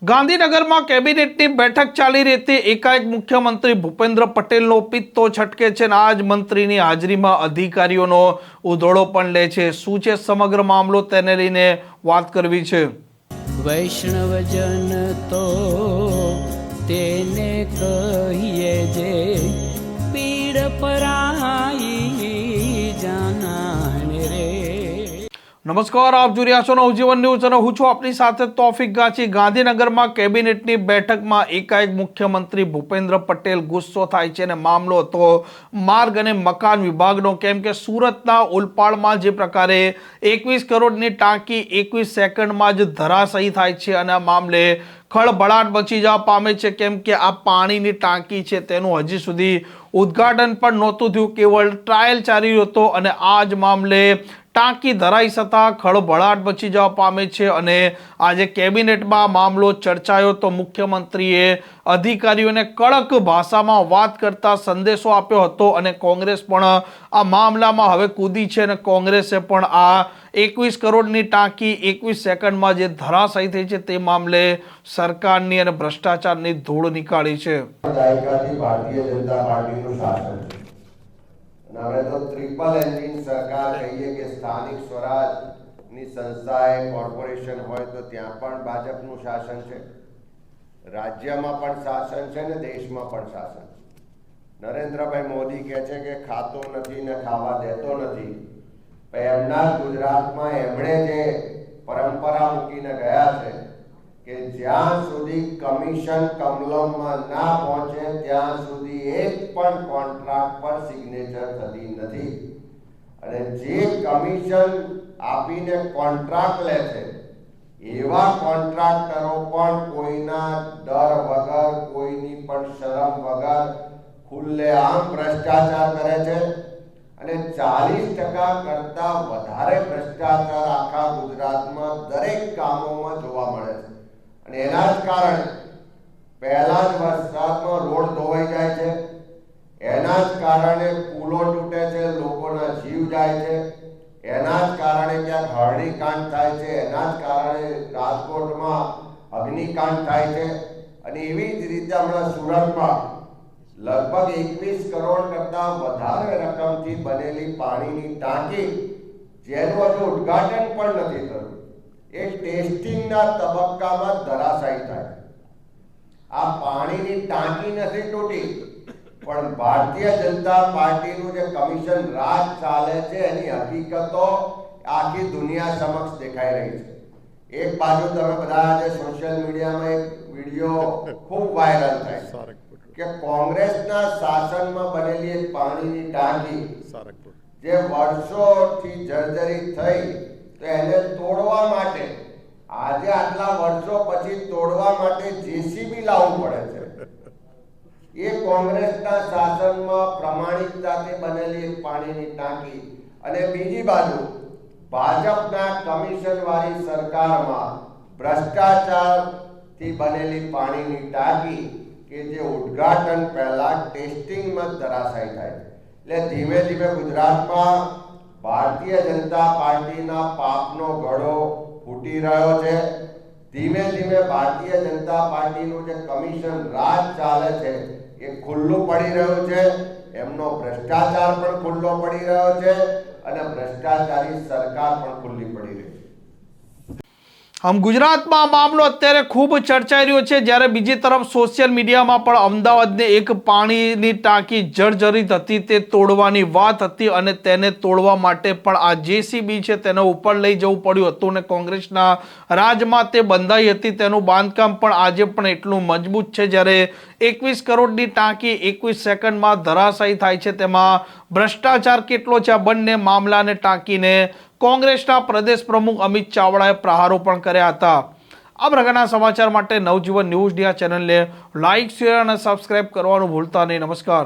ગાંધીનગરમાં કેબિનેટની બેઠક ચાલી રહી હતી। એકાએક મુખ્યમંત્રી ભૂપેન્દ્ર પટેલનો પિત્તો છટકે છે અને આ જ મંત્રીની હાજરીમાં અધિકારીઓનો ઉધોળો પણ લે છે। શું છે સમગ્ર મામલો, તેને લઈને વાત કરવી છે। વૈષ્ણવજન તો તેને કહીએ જે પીડ પરાઈ જાનાને રે। નમસ્કાર, આપ જોઈ રહ્યા છો નવજીવન ન્યૂઝ અને હું છું આપની સાથે તોફિક ગાચી। ગાંધીનગરમાં કેબિનેટની બેઠકમાં એકાએક મુખ્યમંત્રી ભૂપેન્દ્ર પટેલ ગુસ્સો થાય છે અને મામલો હતો માર્ગ અને મકાન વિભાગનો। કેમ કે સુરતના ઓલપાડમાં જે પ્રકારે 21 કરોડની ટાંકી 21 સેકન્ડમાં જ ધરાશાયી થાય છે અને આ મામલે ખળભળાટ મચી જવા પામે છે। કેમ કે આ પાણીની ટાંકી છે તેનું હજી સુધી ઉદ્ઘાટન પણ નહોતું થયું, કેવળ ટ્રાયલ ચાલી રહ્યો હતો અને આ જ મામલે ટાંકી ધરાઈ થતાં ખળભળાટ મચી જવા પામે છે અને આજે કેબિનેટમાં મામલો ચર્ચાયો તો મુખ્યમંત્રીએ અધિકારીઓને કડક ભાષામાં વાત કરતા સંદેશો આપ્યો હતો અને કોંગ્રેસ પણ આ મામલામાં હવે કૂદી છે અને કોંગ્રેસે પણ આ 21 કરોડની ટાંકી 21 સેકન્ડમાં જે ધરાશાયી થઈ છે તે મામલે સરકારની અને ભ્રષ્ટાચારની ધૂળ નીકાળી છે। ભારતીય જનતા પાર્ટીનું શાસન હવે તો ટ્રિપલ એન્જિન સરકાર કહીએ કે સ્થાનિક સ્વરાજની સંસ્થાએ કોર્પોરેશન હોય તો ત્યાં પણ ભાજપનું શાસન છે, રાજ્યમાં પણ શાસન છે ને દેશમાં પણ શાસન છે। નરેન્દ્રભાઈ મોદી કહે છે કે ખાતો નથી ને ખાવા દેતો નથી, પણ એમના ગુજરાતમાં એમણે જે પરંપરા મૂકીને ગયા છે કે જ્યાં સુધી કમિશન કમલમમાં ના પહોંચે ત્યાં સુધી એક પણ કોન્ટ્રાક્ટ પર સિગ્નેચર થતી નથી અને જે કમિશન આપીને કોન્ટ્રાક્ટ લે છે એવા કોન્ટ્રાક્ટરો પણ કોઈના ડર વગર, કોઈની પણ શરમ વગર ખુલ્લેઆમ ભ્રષ્ટાચાર કરે છે અને 40% કરતા વધારે ભ્રષ્ટાચાર આખા ગુજરાતમાં દરેક ગામોમાં જોવા મળે છે અને એના જ કારણે પહેલા જ વરસાદમાં રોડ ધોવાઈ જાય છે, એના જ કારણે પુલો તૂટે છે, લોકોના જીવ જાય છે, એના જ કારણે ક્યાંક હરણીકાંડ થાય છે, એના જ કારણે રાજકોટમાં અગ્નિકાંડ થાય છે અને એવી જ રીતે હમણાં સુરતમાં લગભગ 21 કરોડ કરતા વધારે રકમથી બનેલી પાણીની ટાંકી જેનું હજુ ઉદ્ઘાટન પણ નથી થયું, એ ટેસ્ટિંગના તબક્કામાં ધરાશાયી થાય। આ પાણીની ટાંકી નથી તૂટી, પણ ભારતીય જનતા પાર્ટીનું જે કમિશન રાજ ચાલે છે એની હકીકતો આખી દુનિયા સમક્ષ દેખાઈ રહી છે। એક બાજુ તમે બધા આજે સોશિયલ મીડિયામાં એક વિડીયો ખૂબ વાયરલ થાય કે કોંગ્રેસના શાસનમાં બનેલી એક પાણીની ટાંકી જે વર્ષોથી જર્જરિત થઈ તો એને તોડવા માટે આજે આટલા વર્ષો પછી તોડવા માટે જેસીબી લાવવું પડે છે। એ કોંગ્રેસના શાસનમાં પ્રમાણિકતાથી બનેલી એક પાણીની ટાંકી અને બીજી બાજુ ભાજપના કમિશન વાળી સરકારમાં ભ્રષ્ટાચારથી બનેલી પાણીની ટાંકી કે જે ઉદ્ઘાટન પહેલા ટેસ્ટિંગમાં ધરાશાયી થાય। એટલે ધીમે ધીમે ગુજરાતમાં ભારતીય જનતા પાર્ટીના પાપનો ઘડો ફૂટી રહ્યો છે। ધીમે ધીમે ભારતીય જનતા પાર્ટીનું જે કમિશન રાજ ચાલે છે એ ખુલ્લું પડી રહ્યું છે, એમનો ભ્રષ્ટાચાર પણ ખુલ્લો પડી રહ્યો છે અને ભ્રષ્ટાચારી સરકાર પણ ખુલ્લી પડી રહી છે। આમ ગુજરાતમાં આ મામલો અત્યારે ખૂબ ચર્ચાઈ રહ્યો છે, જ્યારે બીજી તરફ સોશિયલ મીડિયામાં પણ અમદાવાદની એક પાણીની ટાંકી જર્જરિત હતી તે તોડવાની વાત હતી અને તેને તોડવા માટે પણ આ જેસીબી છે તેને ઉપર લઈ જવું પડ્યું હતું અને કોંગ્રેસના રાજમાં તે બંધાઈ હતી। તેનું બાંધકામ પણ આજે પણ એટલું મજબૂત છે, જ્યારે 21 કરોડની ટાંકી 21 સેકન્ડમાં ધરાશાયી થાય છે। તેમાં ભ્રષ્ટાચાર કેટલો છે, આ બંને મામલાને ટાંકીને કોંગ્રેસના પ્રદેશ પ્રમુખ અમિત ચાવડાએ પ્રહારો પણ કર્યા હતા। આ પ્રકારના સમાચાર માટે નવજીવન ન્યૂઝની આ ચેનલને લાઇક, શેર અને સબસ્ક્રાઇબ કરવાનું ભૂલતા નહીં। નમસ્કાર।